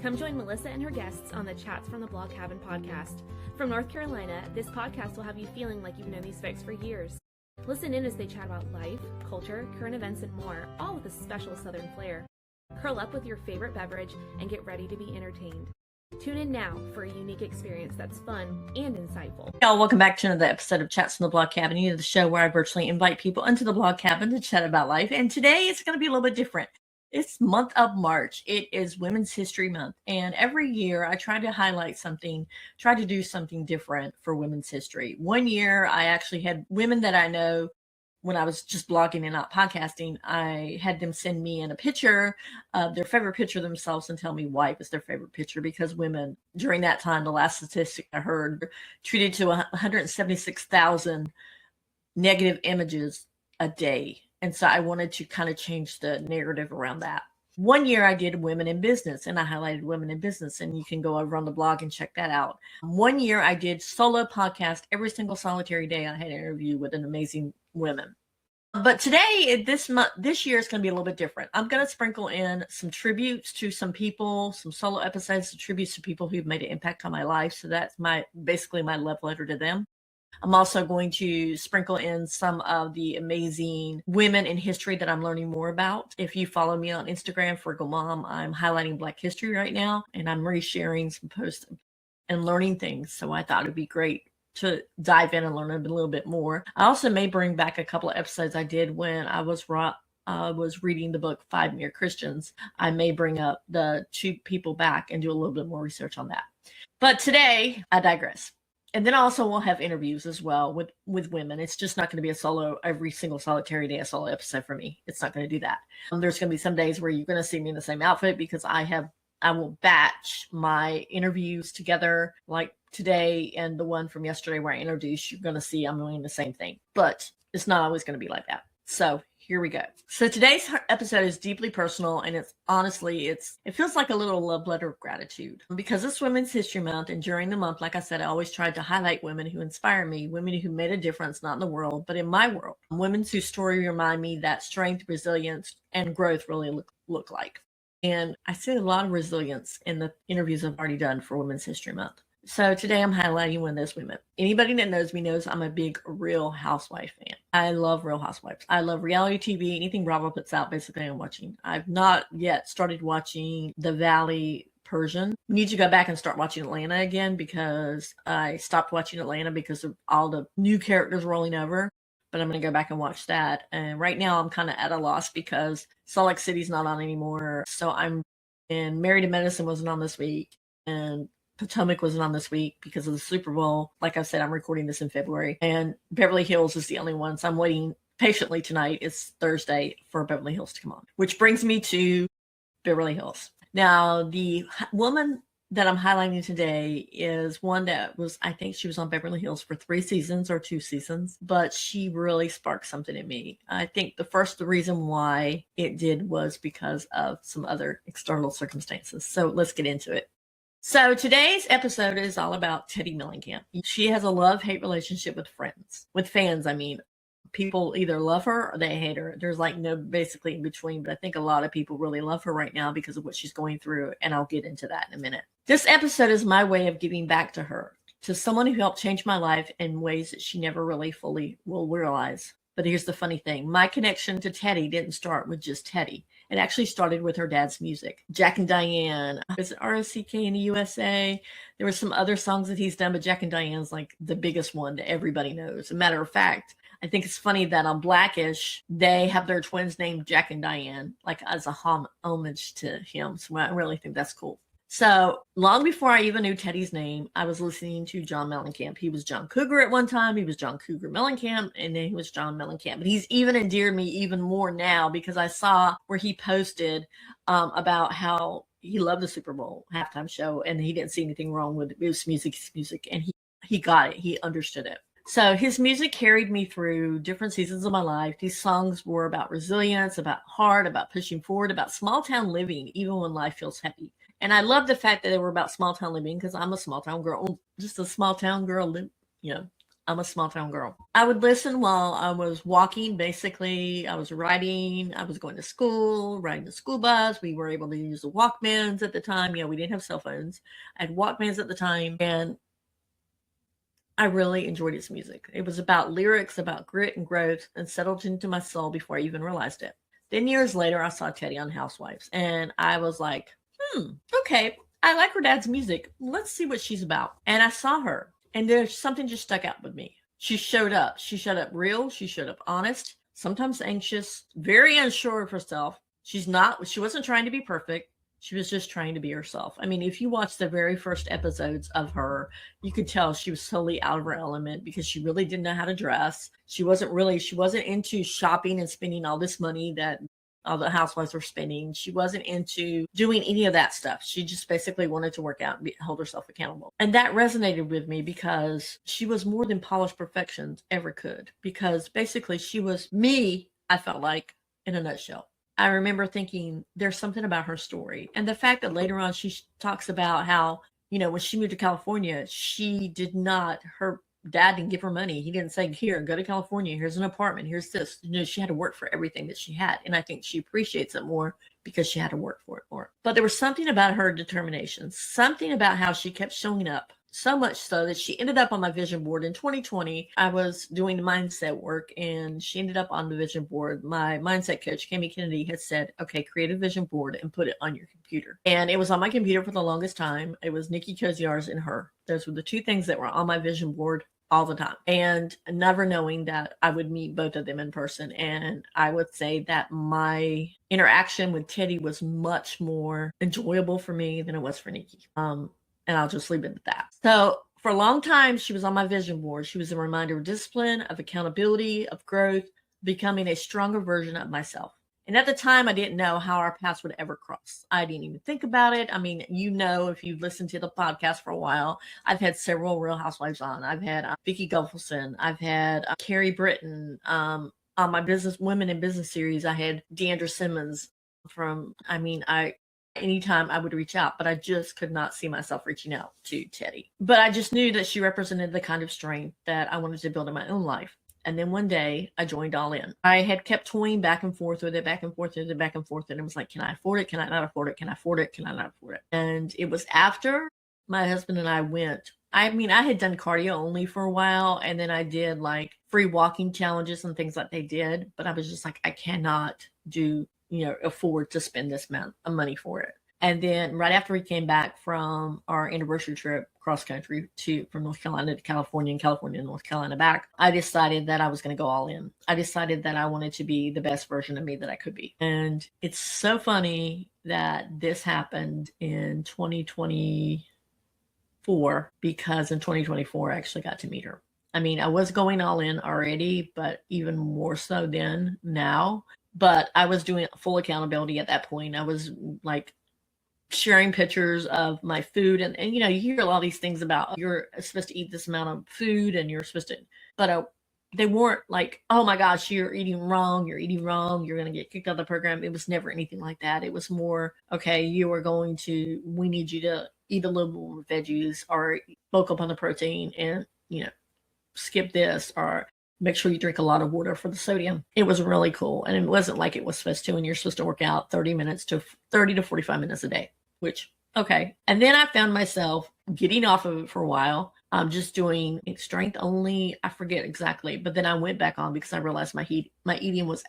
Come join Melissa and her guests on the Chats from the Blog Cabin podcast. From North Carolina, this podcast will have you feeling like you've known these folks for years. Listen in as they chat about life, culture, current events, and more, all with a special Southern flair. Curl up with your favorite beverage and get ready to be entertained. Tune in now for a unique experience that's fun and insightful. Y'all, welcome back to another episode of Chats from the Blog Cabin, the show where I virtually invite people into the blog cabin to chat about life. And today it's going to be a little bit different. It's month of March. It is Women's History Month. And every year I try to highlight something, try to do something different for women's history. One year I actually had women that I know when I was just blogging and not podcasting. I had them send me in a picture of their favorite picture of themselves and tell me why it was their favorite picture, because women during that time, the last statistic I heard, treated to 176,000 negative images a day. And so I wanted to kind of change the narrative around that. One year I did women in business, and I highlighted women in business, and you can go over on the blog and check that out. One year I did solo podcast. Every single solitary day I had an interview with an amazing women. But today, this year is going to be a little bit different. I'm going to sprinkle in some tributes to some people, some solo episodes, some tributes to people who've made an impact on my life. So that's basically my love letter to them. I'm also going to sprinkle in some of the amazing women in history that I'm learning more about. If you follow me on Instagram, Fergal Mom, I'm highlighting Black history right now, and I'm resharing some posts and learning things. So I thought it'd be great to dive in and learn a little bit more. I also may bring back a couple of episodes I did when I was reading the book 5 Mere Christians. I may bring up the 2 people back and do a little bit more research on that. But today, I digress. And then also we'll have interviews as well with women. It's just not going to be a solo, every single solitary day, a solo episode for me. It's not going to do that. There's going to be some days where you're going to see me in the same outfit because I will batch my interviews together, like today and the one from yesterday where I introduced. You're going to see I'm doing the same thing, but it's not always going to be like that. So here we go. So today's episode is deeply personal, and it feels like a little love letter of gratitude because it's Women's History Month, and during the month, like I said, I always tried to highlight women who inspire me, women who made a difference, not in the world, but in my world. Women whose story remind me that strength, resilience, and growth really look like. And I see a lot of resilience in the interviews I've already done for Women's History Month. So today I'm highlighting one of those women. Anybody that knows me knows I'm a big Real Housewife fan. I love Real Housewives. I love reality TV. Anything Bravo puts out, basically I'm watching. I've not yet started watching The Valley Persian. We need to go back and start watching Atlanta again because I stopped watching Atlanta because of all the new characters rolling over. But I'm going to go back and watch that. And right now I'm kind of at a loss because Salt Lake City's not on anymore. So Married to Medicine wasn't on this week. And Potomac wasn't on this week because of the Super Bowl. Like I said, I'm recording this in February. And Beverly Hills is the only one. So I'm waiting patiently tonight. It's Thursday for Beverly Hills to come on. Which brings me to Beverly Hills. Now, the woman that I'm highlighting today is one that I think she was on Beverly Hills for 3 seasons or 2 seasons, but she really sparked something in me. I think the reason why it did was because of some other external circumstances. So let's get into it. So today's episode is all about Teddi Mellencamp. She has a love-hate relationship with fans. I mean, people either love her or they hate her. There's like no basically in between, but I think a lot of people really love her right now because of what she's going through, and I'll get into that in a minute. This episode is my way of giving back to her, to someone who helped change my life in ways that she never really fully will realize. But here's the funny thing. My connection to Teddi didn't start with just Teddi. It actually started with her dad's music. Jack and Diane. Is it ROCK in the USA? There were some other songs that he's done, but Jack and Diane's like the biggest one that everybody knows. As a matter of fact, I think it's funny that on Blackish, they have their twins named Jack and Diane, like as a homage to him. So I really think that's cool. So long before I even knew Teddi's name, I was listening to John Mellencamp. He was John Cougar at one time. He was John Cougar Mellencamp, and then he was John Mellencamp. But he's even endeared me even more now because I saw where he posted about how he loved the Super Bowl halftime show, and he didn't see anything wrong with it. It was music, and he got it. He understood it. So his music carried me through different seasons of my life. These songs were about resilience, about heart, about pushing forward, about small town living, even when life feels heavy. And I love the fact that they were about small town living because I'm a small town girl, just a small town girl, I'm a small town girl. I would listen while I was walking. Basically, I was riding. I was going to school, riding the school bus. We were able to use the Walkmans at the time. We didn't have cell phones. I had Walkmans at the time, and I really enjoyed his music. It was about lyrics, about grit and growth, and settled into my soul before I even realized it. Then years later, I saw Teddi on Housewives, and I was like, okay, I like her dad's music. Let's see what she's about. And I saw her, and there's something just stuck out with me. She showed up. She showed up real. She showed up honest, sometimes anxious, very unsure of herself. She wasn't trying to be perfect. She was just trying to be herself. I mean, if you watch the very first episodes of her, you could tell she was totally out of her element because she really didn't know how to dress. She wasn't into shopping and spending all this money that all the housewives were spending. She wasn't into doing any of that stuff. She just basically wanted to work out and hold herself accountable. And that resonated with me because she was more than polished perfection ever could. Because basically she was me, I felt like, in a nutshell. I remember thinking there's something about her story. And the fact that later on she talks about how, when she moved to California, her dad didn't give her money. He didn't say, here, go to California. Here's an apartment. Here's this. She had to work for everything that she had. And I think she appreciates it more because she had to work for it more. But there was something about her determination, something about how she kept showing up. So much so that she ended up on my vision board in 2020. I was doing mindset work and she ended up on the vision board. My mindset coach, Cami Kennedy, had said, okay, create a vision board and put it on your computer. And it was on my computer for the longest time. It was Nikki Koziar's and her. Those were the two things that were on my vision board all the time, and never knowing that I would meet both of them in person. And I would say that my interaction with Teddi was much more enjoyable for me than it was for Nikki. And I'll just leave it at that. So for a long time, she was on my vision board. She was a reminder of discipline, of accountability, of growth, becoming a stronger version of myself. And at the time, I didn't know how our paths would ever cross. I didn't even think about it. I mean, if you've listened to the podcast for a while, I've had several Real Housewives on. I've had Vicki Gunvalson. I've had Carrie Britton. On my Women in Business series, I had Deandra Simmons anytime I would reach out, but I just could not see myself reaching out to Teddi. But I just knew that she represented the kind of strength that I wanted to build in my own life. And then one day I joined All In. I had kept toying back and forth with it, back and forth with it, back and forth. And it was like, can I afford it? Can I not afford it? Can I afford it? Can I not afford it? And it was after my husband and I went. I had done cardio only for a while. And then I did like free walking challenges and things like they did. But I was just like, I cannot afford to spend this amount of money for it. And then right after we came back from our anniversary trip cross country from North Carolina to California and California to North Carolina back, I decided that I was going to go all in. I decided that I wanted to be the best version of me that I could be. And it's so funny that this happened in 2024 because in 2024, I actually got to meet her. I mean, I was going all in already, but even more so than now. But I was doing full accountability at that point. I was like sharing pictures of my food. And you hear a lot of these things about you're supposed to eat this amount of food and you're supposed to, but they weren't like, oh my gosh, you're eating wrong. You're going to get kicked out of the program. It was never anything like that. It was more, okay, we need you to eat a little more veggies or bulk up on the protein and, skip this or make sure you drink a lot of water for the sodium. It was really cool. And it wasn't like it was supposed to, and you're supposed to work out 30 to 45 minutes a day, which, okay. And then I found myself getting off of it for a while. Just doing strength only. I forget exactly, but then I went back on because I realized my eating was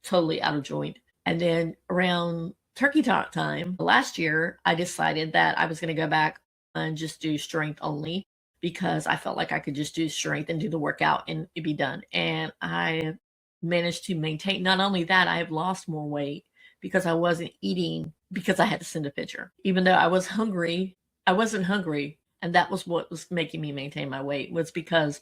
totally out of joint. And then around Turkey Talk time last year, I decided that I was going to go back and just do strength only, because I felt like I could just do strength and do the workout and it'd be done. And I managed to maintain. Not only that, I have lost more weight because I wasn't eating because I had to send a picture. Even though I was hungry, I wasn't hungry. And that was what was making me maintain my weight, was because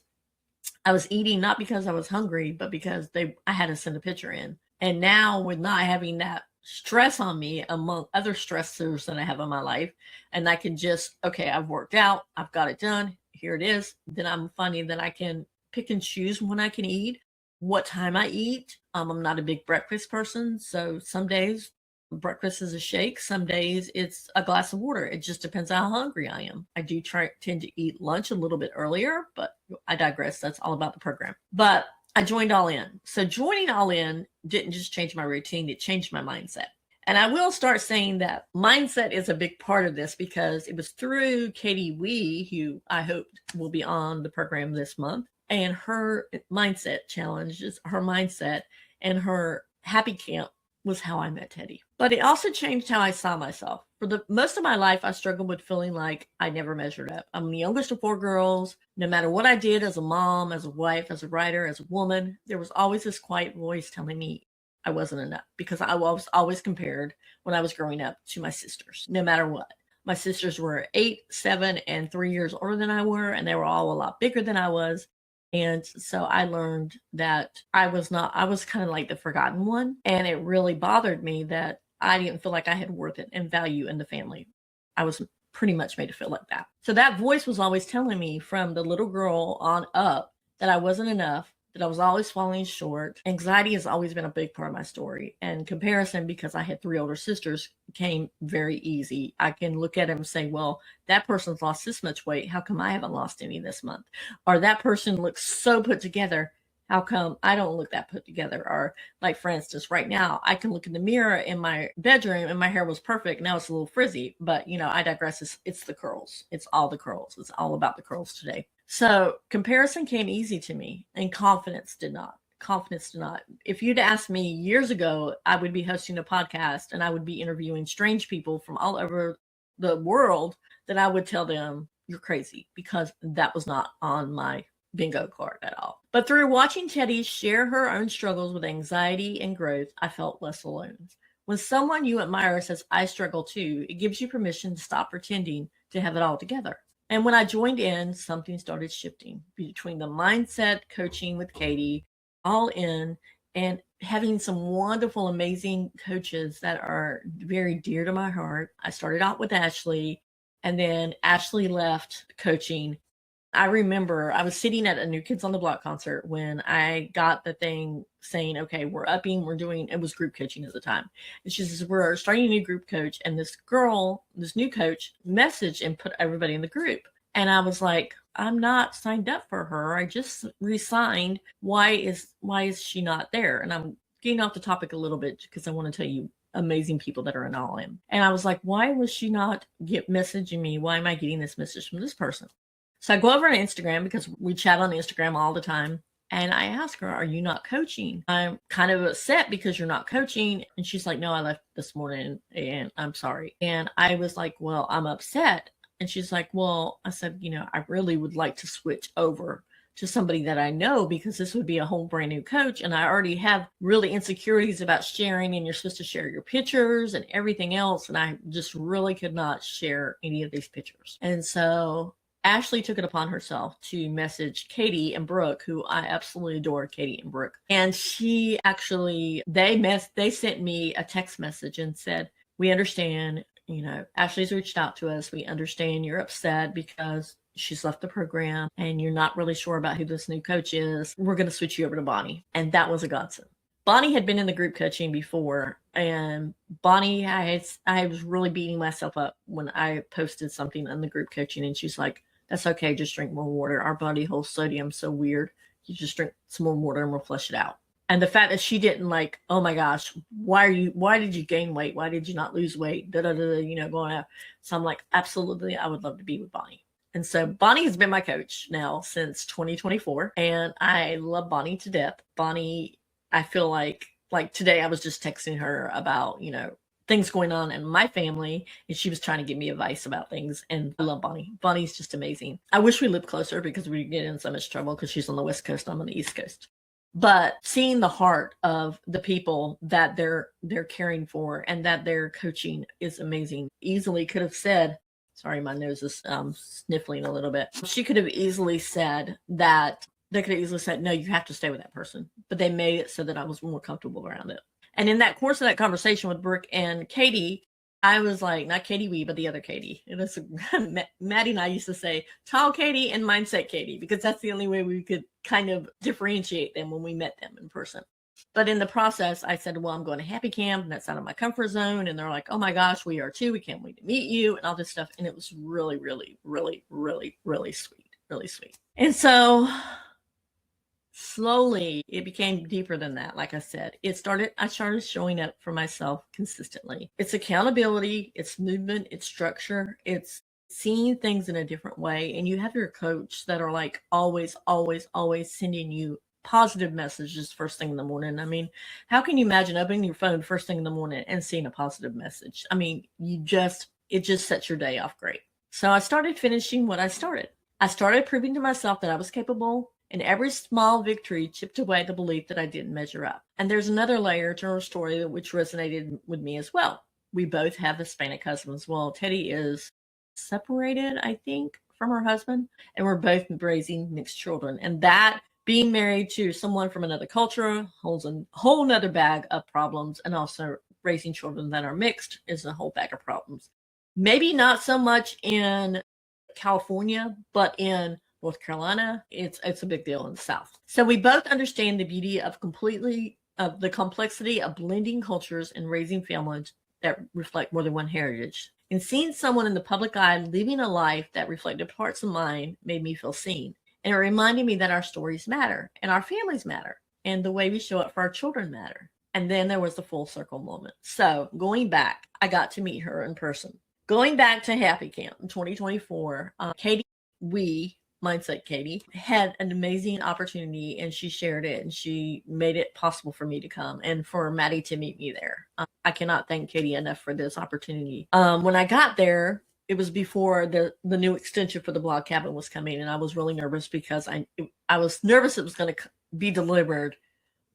I was eating not because I was hungry, but because I had to send a picture in. And now with not having that stress on me among other stressors that I have in my life, and I can just, okay, I've worked out, I've got it done, here it is. Then I'm finding that I can pick and choose when I can eat, what time I eat. I'm not a big breakfast person. So some days Breakfast is a shake. Some days it's a glass of water. It just depends on how hungry I am. I do tend to eat lunch a little bit earlier, but I digress. That's all about the program. But I joined All In. So joining All In didn't just change my routine, it changed my mindset. And I will start saying that mindset is a big part of this because it was through Katie Wee, who I hope will be on the program this month, and her mindset challenges, her mindset and her happy camp was how I met Teddi. But it also changed how I saw myself. For the most of my life, I struggled with feeling like I never measured up. I'm the youngest of 4 girls. No matter what I did as a mom, as a wife, as a writer, as a woman, there was always this quiet voice telling me I wasn't enough because I was always compared when I was growing up to my sisters, no matter what. My sisters were 8, 7, and 3 years older than I were, and they were all a lot bigger than I was. And so I learned that I was kind of like the forgotten one. And it really bothered me that I didn't feel like I had worth and value in the family. I was pretty much made to feel like that. So that voice was always telling me from the little girl on up that I wasn't enough, that I was always falling short. Anxiety has always been a big part of my story. And comparison, because I had 3 older sisters, came very easy. I can look at them and say, well, that person's lost this much weight. How come I haven't lost any this month? Or that person looks so put together. How come I don't look that put together? Or like, for instance, right now, I can look in the mirror in my bedroom and my hair was perfect. Now it's a little frizzy, but I digress. It's the curls. It's all the curls. It's all about the curls today. So comparison came easy to me and confidence did not. If you'd asked me years ago, I would be hosting a podcast and I would be interviewing strange people from all over the world, then I would tell them you're crazy, because that was not on my bingo card at all. But through watching Teddi share her own struggles with anxiety and growth, I felt less alone. When someone you admire says, I struggle too, it gives you permission to stop pretending to have it all together. And when I joined in, something started shifting between the mindset coaching with Katie, All In, and having some wonderful, amazing coaches that are very dear to my heart. I started out with Ashley, and then Ashley left coaching. I remember I was sitting at a New Kids on the Block concert when I got the thing saying, okay, it was group coaching at the time. And she says, we're starting a new group coach. And this new coach messaged and put everybody in the group. And I was like, I'm not signed up for her. I just re-signed. Why is she not there? And I'm getting off the topic a little bit because I want to tell you amazing people that are in All In. And I was like, why was she not messaging me? Why am I getting this message from this person? So I go over on Instagram because we chat on Instagram all the time. And I ask her, are you not coaching? I'm kind of upset because you're not coaching. And she's like, no, I left this morning and I'm sorry. And I was like, well, I'm upset. And she's like, well, I said, I really would like to switch over to somebody that I know, because this would be a whole brand new coach. And I already have really insecurities about sharing, and you're supposed to share your pictures and everything else. And I just really could not share any of these pictures. And so Ashley took it upon herself to message Katie and Brooke, who I absolutely adore, Katie and Brooke. And she actually, they sent me a text message and said, we understand, Ashley's reached out to us. We understand you're upset because she's left the program and you're not really sure about who this new coach is. We're going to switch you over to Bonnie. And that was a godsend. Bonnie had been in the group coaching before, and Bonnie, I was really beating myself up when I posted something in the group coaching, and she's like, that's okay, just drink more water. Our body holds sodium so weird. You just drink some more water and we'll flush it out. And the fact that she didn't like, oh my gosh, why did you gain weight? Why did you not lose weight? Going out. So I'm like, absolutely, I would love to be with Bonnie. And so Bonnie has been my coach now since 2024. And I love Bonnie to death. Bonnie, I feel like today I was just texting her about, things going on in my family, and she was trying to give me advice about things. And I love Bonnie. Bonnie's just amazing. I wish we lived closer because we get in so much trouble because she's on the West Coast, I'm on the East Coast. But seeing the heart of the people that they're caring for and that they're coaching is amazing. Easily could have said, sorry, my nose is sniffling a little bit. She could have easily said that, they could have easily said, no, you have to stay with that person. But they made it so that I was more comfortable around it. And in that course of that conversation with Brooke and Katie, I was like, not Katie Wee, but the other Katie. And it's Maddie and I used to say tall Katie and mindset Katie, because that's the only way we could kind of differentiate them when we met them in person. But in the process, I said, well, I'm going to Happy Camp, and that's out of my comfort zone. And they're like, oh my gosh, we are too. We can't wait to meet you, and all this stuff. And it was really, really, really, really, really sweet. Really sweet. And so slowly it became deeper than that. Like I said, I started showing up for myself consistently. It's accountability, it's movement, it's structure, it's seeing things in a different way. And you have your coach that are like always, always, always sending you positive messages first thing in the morning. I mean, how can you imagine opening your phone first thing in the morning and seeing a positive message? I mean, it just sets your day off great. So I started finishing what I started. I started proving to myself that I was capable, and every small victory chipped away the belief that I didn't measure up. And there's another layer to our story which resonated with me as well. We both have Hispanic husbands. Well, Teddi is separated, I think, from her husband, and we're both raising mixed children. And that, being married to someone from another culture, holds a whole nother bag of problems, and also raising children that are mixed is a whole bag of problems. Maybe not so much in California, but in North Carolina, it's a big deal in the South. So we both understand the beauty of the complexity of blending cultures and raising families that reflect more than one heritage. And seeing someone in the public eye living a life that reflected parts of mine made me feel seen. And it reminded me that our stories matter, and our families matter, and the way we show up for our children matter. And then there was the full circle moment. So going back, I got to meet her in person. Going back to Happy Camp in 2024, Katie had an amazing opportunity, and she shared it, and she made it possible for me to come and for Maddie to meet me there. I cannot thank Katie enough for this opportunity. When I got there, it was before the new extension for the blog cabin was coming, and I was really nervous because I was nervous it was going to be delivered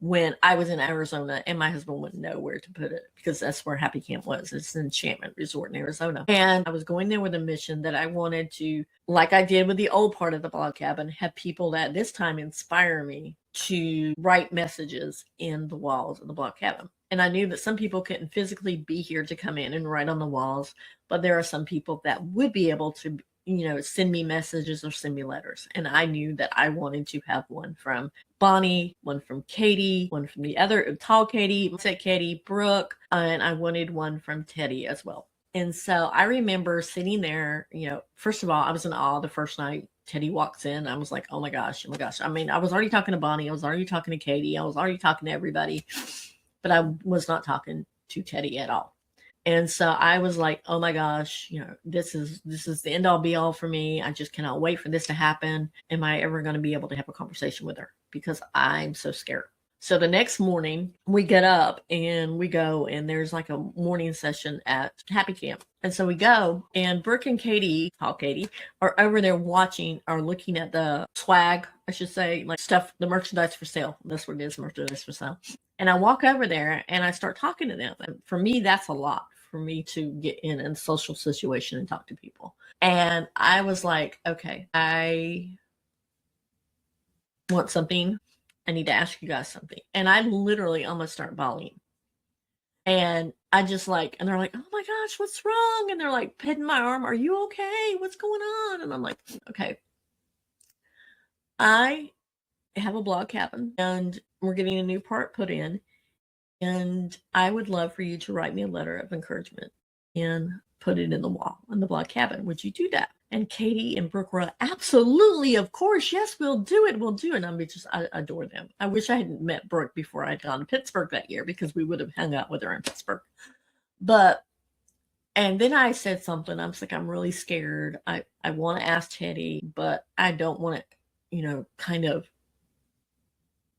when I was in Arizona, and my husband wouldn't know where to put it because that's where Happy Camp was. It's an enchantment resort in Arizona. And I was going there with a mission that I wanted to, like I did with the old part of the blog cabin, have people that this time inspire me to write messages in the walls of the blog cabin. And I knew that some people couldn't physically be here to come in and write on the walls, but there are some people that would be able to, send me messages or send me letters. And I knew that I wanted to have one from Bonnie, one from Katie, one from the other tall Katie, Brooke, and I wanted one from Teddi as well. And so I remember sitting there, first of all, I was in awe the first night Teddi walks in. I was like, oh my gosh. I mean, I was already talking to Bonnie. I was already talking to Katie. I was already talking to everybody, but I was not talking to Teddi at all. And so I was like, oh my gosh, this is the end all be all for me. I just cannot wait for this to happen. Am I ever going to be able to have a conversation with her? Because I'm so scared. So the next morning we get up and we go, and there's like a morning session at Happy Camp. And so we go, and Brooke and Katie, are over there looking at the swag, I should say, like stuff, the merchandise for sale. That's what it is, merchandise for sale. And I walk over there and I start talking to them. And for me, that's a lot for me to get in a social situation and talk to people. And I was like, okay, I want something. I need to ask you guys something. And I literally almost start bawling. And I just and they're like, oh my gosh, what's wrong? And they're like petting my arm. Are you okay? What's going on? And I'm like, okay. I have a blog cabin, and we're getting a new part put in. And I would love for you to write me a letter of encouragement and put it in the wall in the blog cabin. Would you do that? And Katie and Brooke were like, absolutely, of course, yes, we'll do it. I adore them. I wish I hadn't met Brooke before I'd gone to Pittsburgh that year, because we would have hung out with her in Pittsburgh. And then I said something. I was like, I'm really scared. I want to ask Teddi, but I don't want to, kind of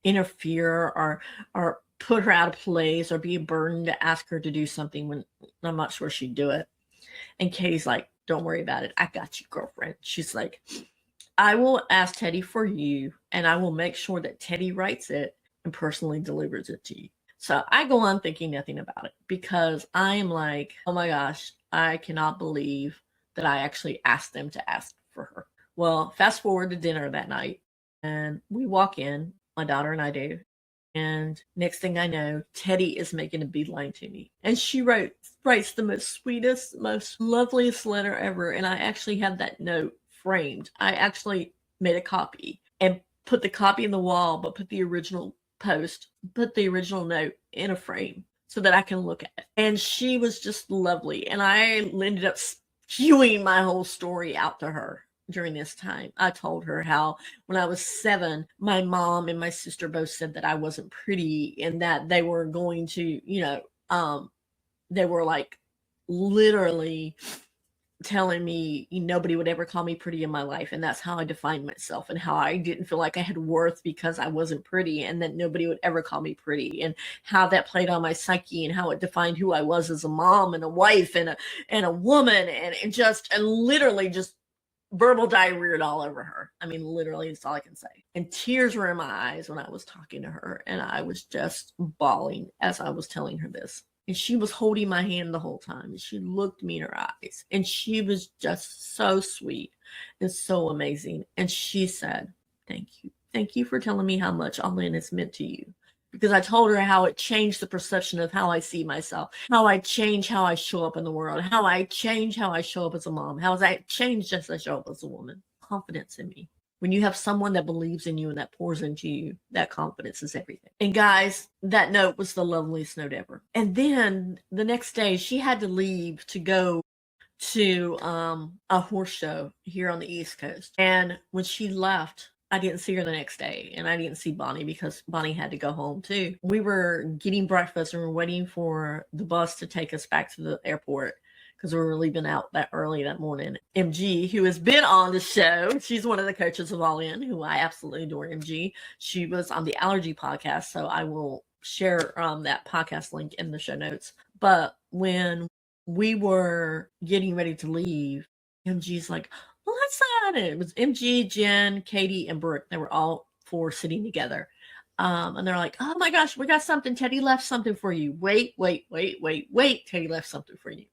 interfere or put her out of place or be a burden to ask her to do something when I'm not sure she'd do it. And Katie's like, don't worry about it. I got you, girlfriend. She's like, I will ask Teddi for you, and I will make sure that Teddi writes it and personally delivers it to you. So I go on thinking nothing about it, because I am like, oh my gosh, I cannot believe that I actually asked them to ask for her. Well, fast forward to dinner that night, and we walk in, my daughter and I do. And next thing I know, Teddi is making a beeline to me. And she writes the most sweetest, most loveliest letter ever. And I actually have that note framed. I actually made a copy and put the copy in the wall, but put the original post put the original note in a frame so that I can look at it. And she was just lovely. And I ended up spewing my whole story out to her during this time. I told her how when I was 7, my mom and my sister both said that I wasn't pretty and that they were going to, they were like literally telling me nobody would ever call me pretty in my life, and that's how I defined myself, and how I didn't feel like I had worth because I wasn't pretty, and that nobody would ever call me pretty, and how that played on my psyche, and how it defined who I was as a mom and a wife and a woman, and literally just verbal diarrhea all over her. I mean, literally, that's all I can say. And tears were in my eyes when I was talking to her, and I was just bawling as I was telling her this. And she was holding my hand the whole time. And she looked me in her eyes. And she was just so sweet and so amazing. And she said, thank you. Thank you for telling me how much All In has meant to you. Because I told her how it changed the perception of how I see myself, how I change how I show up in the world, how I change how I show up as a mom, how I change just as I show up as a woman. Confidence in me. When you have someone that believes in you and that pours into you, that confidence is everything. And guys, that note was the loveliest note ever. And then the next day, she had to leave to go to a horse show here on the East Coast. And when she left, I didn't see her the next day, and I didn't see Bonnie because Bonnie had to go home too. We were getting breakfast and we were waiting for the bus to take us back to the airport because we were leaving out that early that morning. MG, who has been on the show, she's one of the coaches of All In, who I absolutely adore. MG, she was on the allergy podcast, so I will share that podcast link in the show notes. But when we were getting ready to leave, MG's like, well, that's not it. It was MG, Jen, Katie, and Brooke. They were all 4 sitting together. And they're like, oh my gosh, we got something. Teddy left something for you. Wait. Teddy left something for you.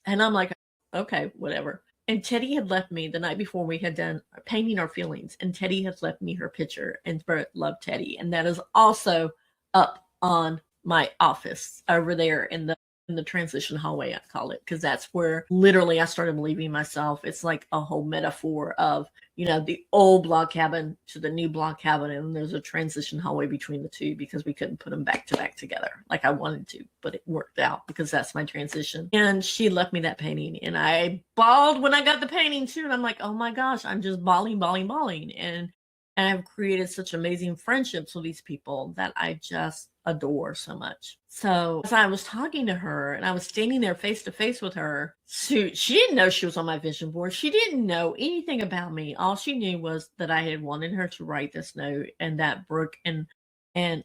And I'm like, okay, whatever. And Teddy had left me the night before we had done painting our feelings. And Teddy had left me her picture. And Brooke loved Teddy. And that is also up on my office over there in the transition hallway, I call it, because that's where literally I started believing myself. It's like a whole metaphor of, the old blog cabin to the new blog cabin, and there's a transition hallway between the two because we couldn't put them back to back together like I wanted to, but it worked out because that's my transition. And she left me that painting, and I bawled when I got the painting too, and I'm like, oh my gosh, I'm just bawling, and I've created such amazing friendships with these people that I just adore so much. So as I was talking to her and I was standing there face to face with her, she didn't know she was on my vision board. She didn't know anything about me. All she knew was that I had wanted her to write this note and that Brooke and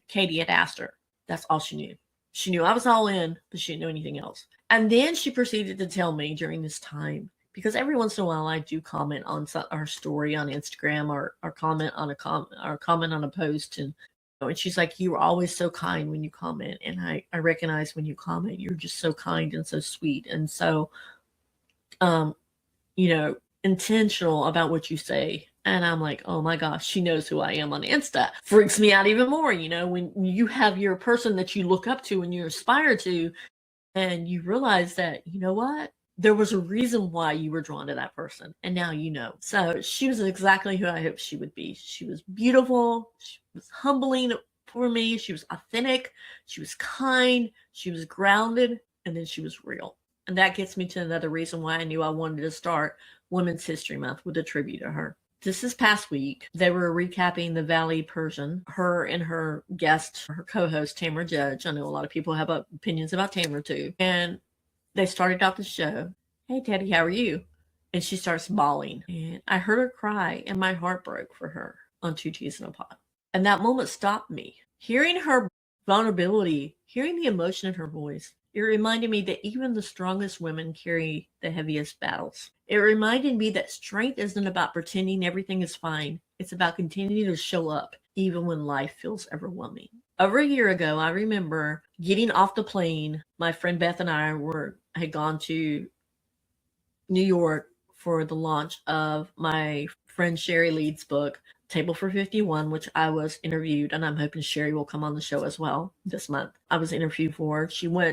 Katie had asked her. That's all she knew. She knew I was all in, but she didn't know anything else. And then she proceeded to tell me during this time, because every once in a while I do comment on our story on Instagram or comment on a post, and she's like, you were always so kind when you comment, and I recognize when you comment, you're just so kind and so sweet and so intentional about what you say. And I'm like, oh my gosh, she knows who I am on Insta. Freaks me out even more, when you have your person that you look up to and you aspire to, and you realize that, you know what? There was a reason why you were drawn to that person, and now you know. So she was exactly who I hoped she would be. She was beautiful. She was humbling for me. She was authentic. She was kind. She was grounded, and then she was real. And that gets me to another reason why I knew I wanted to start Women's History Month with a tribute to her. This past week, they were recapping the Valley Persian, her and her guest, her co-host, Tamara Judge. I know a lot of people have opinions about Tamara too. And they started out the show. Hey, Teddy, how are you? And she starts bawling. And I heard her cry, and my heart broke for her on Two Teas in a Pot. And that moment stopped me. Hearing her vulnerability, hearing the emotion in her voice, it reminded me that even the strongest women carry the heaviest battles. It reminded me that strength isn't about pretending everything is fine. It's about continuing to show up, even when life feels overwhelming. Over a year ago, I remember getting off the plane. My friend Beth and I had gone to New York for the launch of my friend Sherry Leeds' book, Table for 51, which I was interviewed, and I'm hoping Sherry will come on the show as well this month. I was interviewed for her.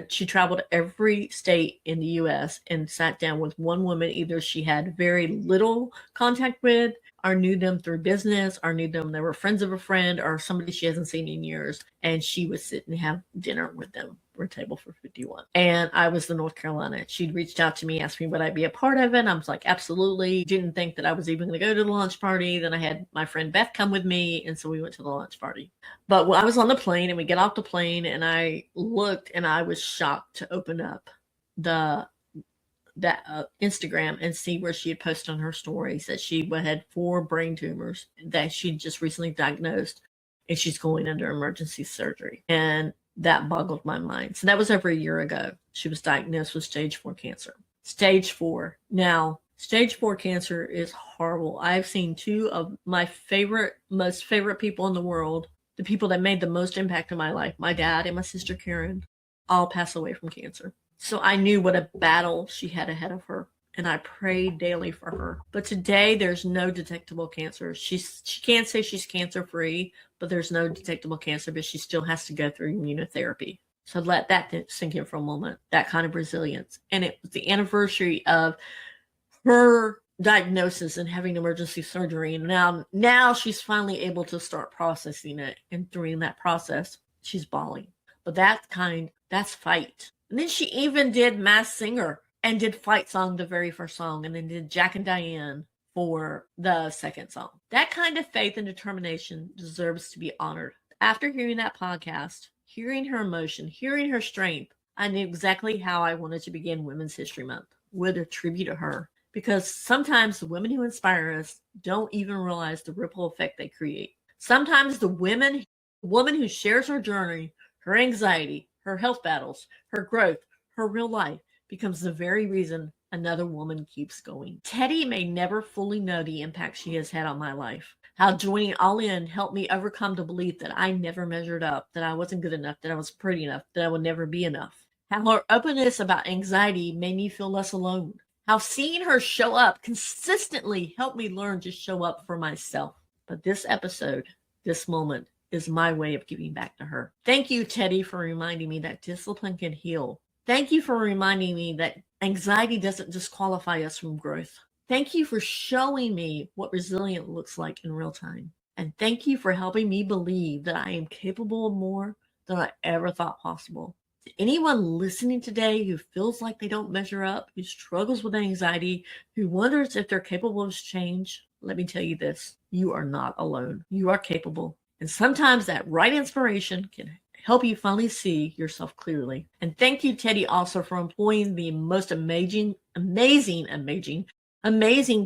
She traveled every state in the U.S. and sat down with one woman either she had very little contact with or knew them through business, or knew them, they were friends of a friend, or somebody she hasn't seen in years. And she would sit and have dinner with them. We're table for 51. And I was in North Carolina. She'd reached out to me, asked me would I be a part of it. I was like, absolutely. Didn't think that I was even going to go to the lunch party. Then I had my friend Beth come with me. And so we went to the lunch party. But when I was on the plane and we get off the plane and I looked and I was shocked to open up that Instagram and see where she had posted on her stories that she had 4 brain tumors that she'd just recently diagnosed, and she's going under emergency surgery. And that boggled my mind. So that was over a year ago. She was diagnosed with stage 4 cancer. Stage 4. Now, stage 4 cancer is horrible. I've seen 2 of my most favorite people in the world, the people that made the most impact in my life, my dad and my sister Karen, all pass away from cancer. So I knew what a battle she had ahead of her, and I prayed daily for her. But today, there's no detectable cancer. She can't say she's cancer-free, but there's no detectable cancer, but she still has to go through immunotherapy. So let that sink in for a moment, that kind of resilience. And it was the anniversary of her diagnosis and having emergency surgery. And now she's finally able to start processing it. And during that process, she's bawling. But that's fight. And then she even did Masked Singer and did Fight Song, the very first song, and then did Jack and Diane for the second song. That kind of faith and determination deserves to be honored. After hearing that podcast, hearing her emotion, hearing her strength, I knew exactly how I wanted to begin Women's History Month, with a tribute to her. Because sometimes the women who inspire us don't even realize the ripple effect they create. Sometimes the woman who shares her journey, her anxiety, her health battles, her growth, her real life becomes the very reason another woman keeps going. Teddi may never fully know the impact she has had on my life. How joining All In helped me overcome the belief that I never measured up, that I wasn't good enough, that I was pretty enough, that I would never be enough. How her openness about anxiety made me feel less alone. How seeing her show up consistently helped me learn to show up for myself. But this episode, this moment, is my way of giving back to her. Thank you, Teddi, for reminding me that discipline can heal. Thank you for reminding me that anxiety doesn't disqualify us from growth. Thank you for showing me what resilient looks like in real time. And thank you for helping me believe that I am capable of more than I ever thought possible. To anyone listening today who feels like they don't measure up, who struggles with anxiety, who wonders if they're capable of change, let me tell you this: you are not alone. You are capable. And sometimes that right inspiration can help you finally see yourself clearly. And thank you, Teddi, also for employing the most amazing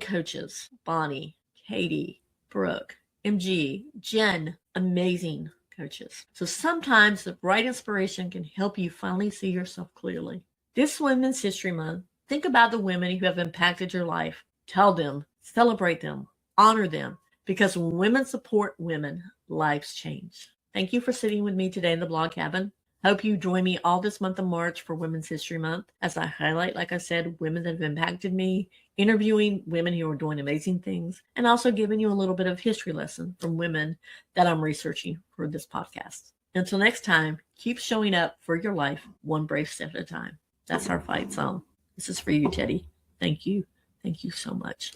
coaches: Bonnie, Katie, Brooke, MG, Jen, amazing coaches. So sometimes the right inspiration can help you finally see yourself clearly. This Women's History Month, think about the women who have impacted your life. Tell them, celebrate them, honor them, because when women support women, lives change. Thank you for sitting with me today in the blog cabin. Hope you join me all this month of March for Women's History Month as I highlight, like I said, women that have impacted me, interviewing women who are doing amazing things, and also giving you a little bit of history lesson from women that I'm researching for this podcast. Until next time, keep showing up for your life one brave step at a time. That's our fight song. This is for you, Teddi. Thank you. Thank you so much.